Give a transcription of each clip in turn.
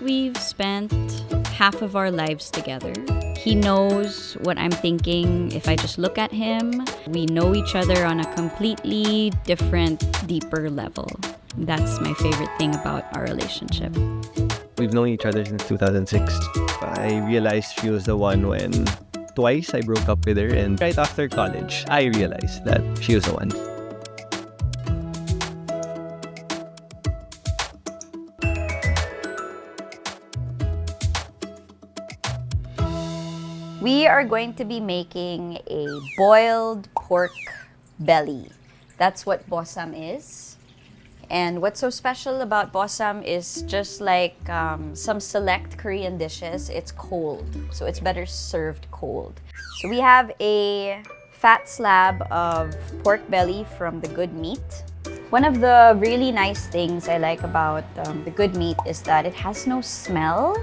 we've spent half of our lives together. He knows what I'm thinking if I just look at him. We know each other on a completely different, deeper level. That's my favorite thing about our relationship. We've known each other since 2006. I realized she was the one when twice I broke up with her, and right after college, I realized that she was the one. We are going to be making a boiled pork belly. That's what bosam is. And what's so special about bosam is just like some select Korean dishes, it's cold. So it's better served cold. So we have a fat slab of pork belly from the Good Meat. One of the really nice things I like about the Good Meat is that it has no smell.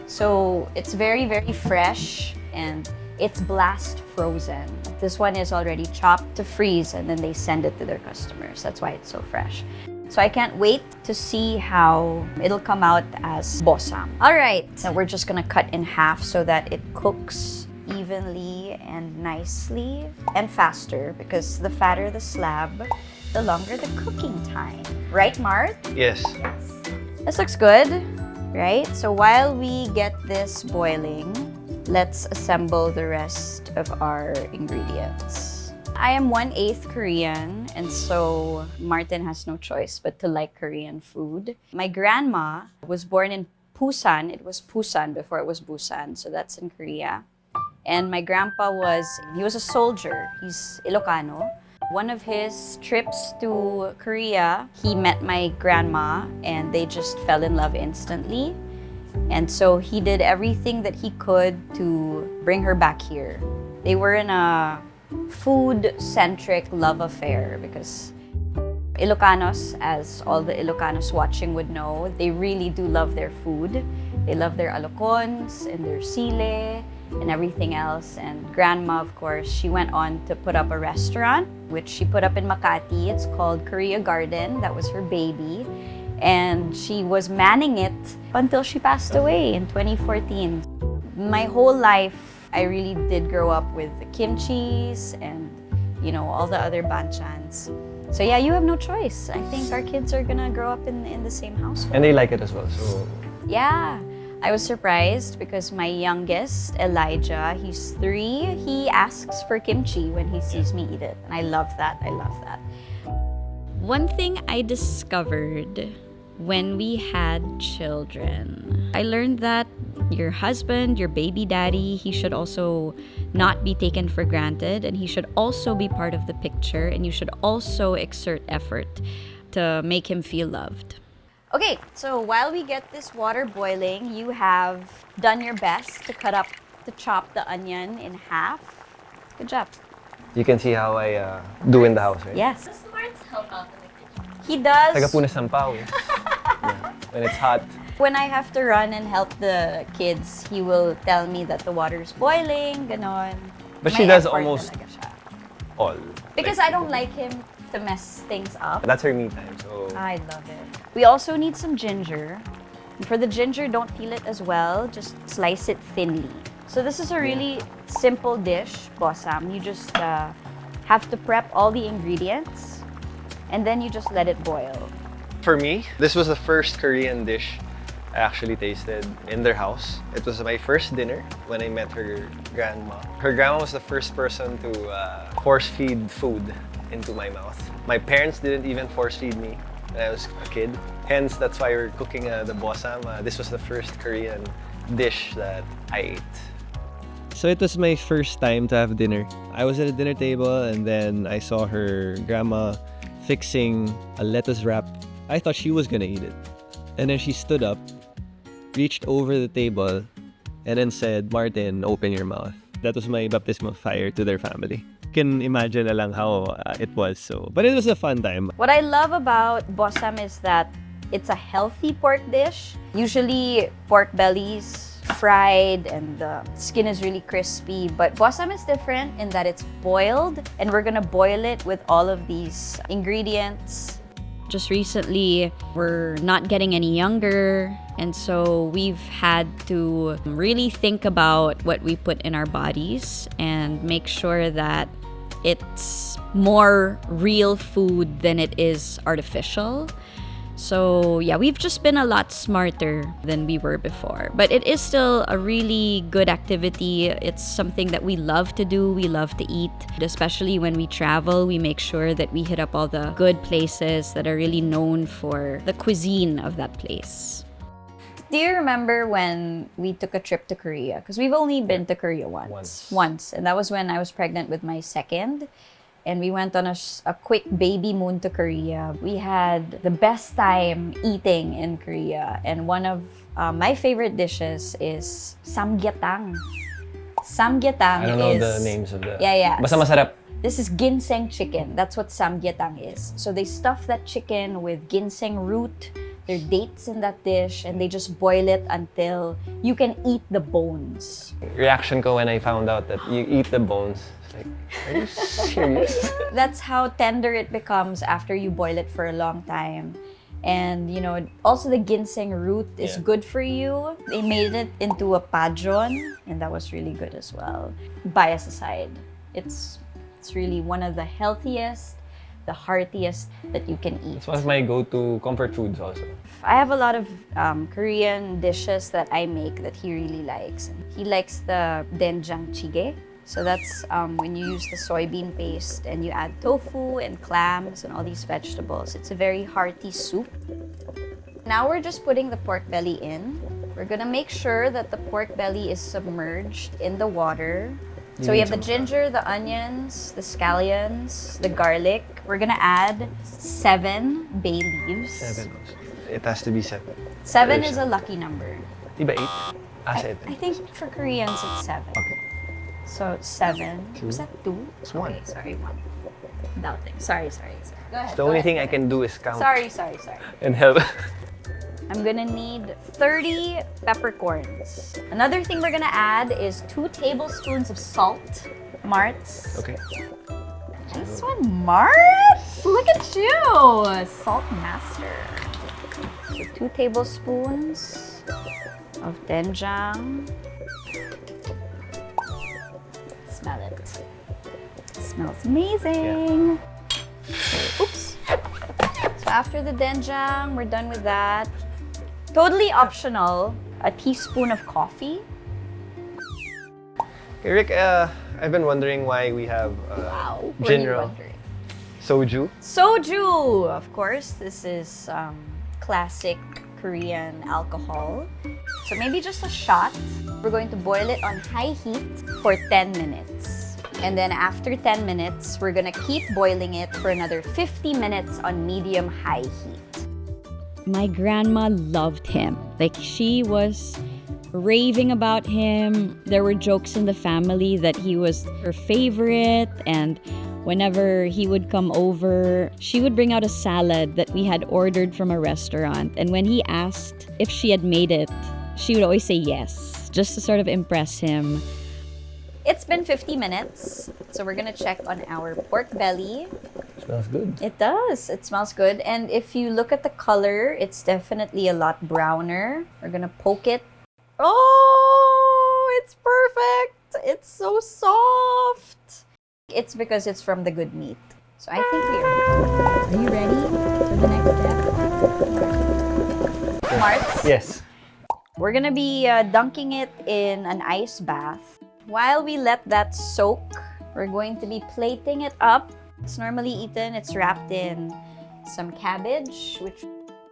So it's very, very fresh and it's blast frozen. This one is already chopped to freeze and then they send it to their customers. That's why it's so fresh. So I can't wait to see how it'll come out as bosam. All right, so we're just gonna cut in half so that it cooks evenly and nicely and faster, because the fatter the slab, the longer the cooking time. Right, Mart? Yes. This looks good, right? So while we get this boiling, let's assemble the rest of our ingredients. I am 1/8 Korean, and so Martin has no choice but to like Korean food. My grandma was born in Busan. It was Busan before it was Busan, so that's in Korea. And my grandpa was a soldier. He's Ilocano. One of his trips to Korea, he met my grandma and they just fell in love instantly. And so he did everything that he could to bring her back here. They were in a food-centric love affair because Ilocanos, as all the Ilocanos watching would know, they really do love their food. They love their alocons and their sile and everything else. And grandma, of course, she went on to put up a restaurant, which she put up in Makati. It's called Korea Garden. That was her baby. And she was manning it until she passed away in 2014. My whole life, I really did grow up with the kimchis and, all the other banchans. So yeah, you have no choice. I think our kids are gonna grow up in the same house. And they like it as well, so... Yeah. I was surprised because my youngest, Elijah, he's 3. He asks for kimchi when he sees me eat it. And I love that. One thing I discovered when we had children, I learned that your husband, your baby daddy, he should also not be taken for granted, and he should also be part of the picture, and you should also exert effort to make him feel loved. Okay, so while we get this water boiling, you have done your best to chop the onion in half. Good job. You can see how I do in the house, right? Yes. Does Martin help out in the kitchen? He does. Tagapunas ng pawis. Yeah. When it's hot. When I have to run and help the kids, he will tell me that the water's boiling, ganon. But May she does effort almost talaga siya. all. Because I don't like him to mess things up. That's her me time, so... I love it. We also need some ginger. For the ginger, don't peel it as well. Just slice it thinly. So this is a really simple dish, bosam. You just have to prep all the ingredients and then you just let it boil. For me, this was the first Korean dish I actually tasted in their house. It was my first dinner when I met her grandma. Her grandma was the first person to force feed food into my mouth. My parents didn't even force feed me when I was a kid. Hence, that's why we're cooking the bosam. This was the first Korean dish that I ate. So it was my first time to have dinner. I was at a dinner table and then I saw her grandma fixing a lettuce wrap. I thought she was gonna eat it. And then she stood up, reached over the table, and then said, "Martin, open your mouth." That was my baptism of fire to their family. Can imagine na lang how it was. But it was a fun time. What I love about bosam is that it's a healthy pork dish. Usually pork bellies fried and the skin is really crispy, but bosam is different in that it's boiled and we're gonna boil it with all of these ingredients. Just recently, we're not getting any younger, and so we've had to really think about what we put in our bodies and make sure that it's more real food than it is artificial. So yeah, we've just been a lot smarter than we were before. But it is still a really good activity. It's something that we love to do, we love to eat. Especially when we travel, we make sure that we hit up all the good places that are really known for the cuisine of that place. Do you remember when we took a trip to Korea? Because we've only been to Korea once. And that was when I was pregnant with my second. And we went on a quick baby moon to Korea. We had the best time eating in Korea. And one of my favorite dishes is samgyetang. Samgyetang I don't know the names of the... Yeah. Basta masarap. This is ginseng chicken. That's what samgyetang is. So they stuff that chicken with ginseng root. There are dates in that dish, and they just boil it until you can eat the bones. Reaction ko when I found out that you eat the bones. It's like, are you serious? That's how tender it becomes after you boil it for a long time. And, you know, also the ginseng root is good for you. They made it into a padron, and that was really good as well. Bias aside, it's really one of the healthiest, the heartiest that you can eat. It's one of my go-to comfort foods also. I have a lot of Korean dishes that I make that he really likes. He likes the doenjang jjigae. So that's when you use the soybean paste and you add tofu and clams and all these vegetables. It's a very hearty soup. Now we're just putting the pork belly in. We're gonna make sure that the pork belly is submerged in the water. So we have the ginger, the onions, the scallions, the garlic. We're gonna add 7 bay leaves. 7 also. It has to be 7. 7 is a lucky number. Diba 8? 7. I think for Koreans it's 7. Okay. So 7. Two. Was that 2? It's 1. Okay, sorry, 1. Doubting. Sorry. Go ahead. The only thing I can do is count. Sorry. And help. I'm gonna need 30 peppercorns. Another thing we're gonna add is 2 tablespoons of salt. Marts. Okay. This one, Marts? Look at you! Salt master. So 2 tablespoons of doenjang. Smell it. Smells amazing. Yeah. Oops. So after the doenjang, we're done with that. Totally optional, a teaspoon of coffee. Hey, Rick, I've been wondering why we have general soju. Soju, of course. This is classic Korean alcohol. So maybe just a shot. We're going to boil it on high heat for 10 minutes. And then after 10 minutes, we're gonna keep boiling it for another 50 minutes on medium-high heat. My grandma loved him. Like, she was raving about him. There were jokes in the family that he was her favorite, and whenever he would come over, she would bring out a salad that we had ordered from a restaurant. And when he asked if she had made it, she would always say yes, just to sort of impress him. It's been 50 minutes, so we're gonna check on our pork belly. Smells good. It does. It smells good. And if you look at the color, it's definitely a lot browner. We're gonna poke it. Oh, it's perfect. It's so soft. It's because it's from the good meat. So I think we are. Are you ready for the next step? Marts? Yes. We're gonna be dunking it in an ice bath. While we let that soak, we're going to be plating it up. It's normally eaten, it's wrapped in some cabbage, which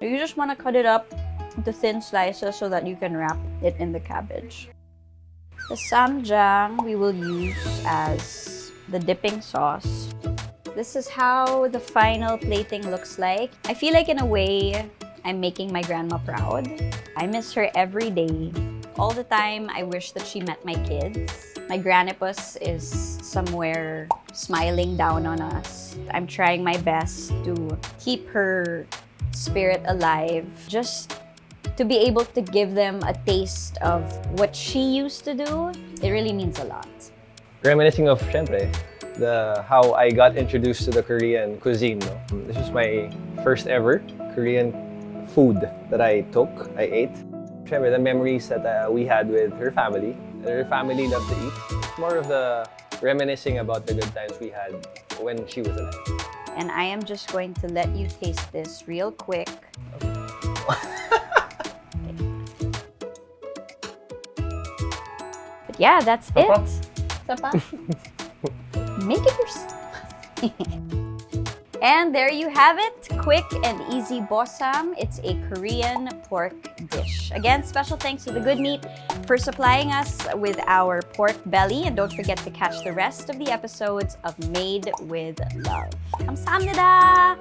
you just want to cut it up into thin slices so that you can wrap it in the cabbage. The samjang we will use as the dipping sauce. This is how the final plating looks like. I feel like in a way, I'm making my grandma proud. I miss her every day. All the time, I wish that she met my kids. My granipus is somewhere smiling down on us. I'm trying my best to keep her spirit alive, just to be able to give them a taste of what she used to do. It really means a lot. Reminiscing of, syempre, how I got introduced to the Korean cuisine. No? This was my first ever Korean food that I ate. Siyempre, the memories that we had with her family. Her family loved to eat. It's more of the reminiscing about the good times we had when she was alive. And I am just going to let you taste this real quick. But yeah, that's it. Sapa? Make it yourself. And there you have it. Quick and easy bosam. It's a Korean pork dish. Again, special thanks to The Good Meat for supplying us with our pork belly. And don't forget to catch the rest of the episodes of Made with Love. 감사합니다.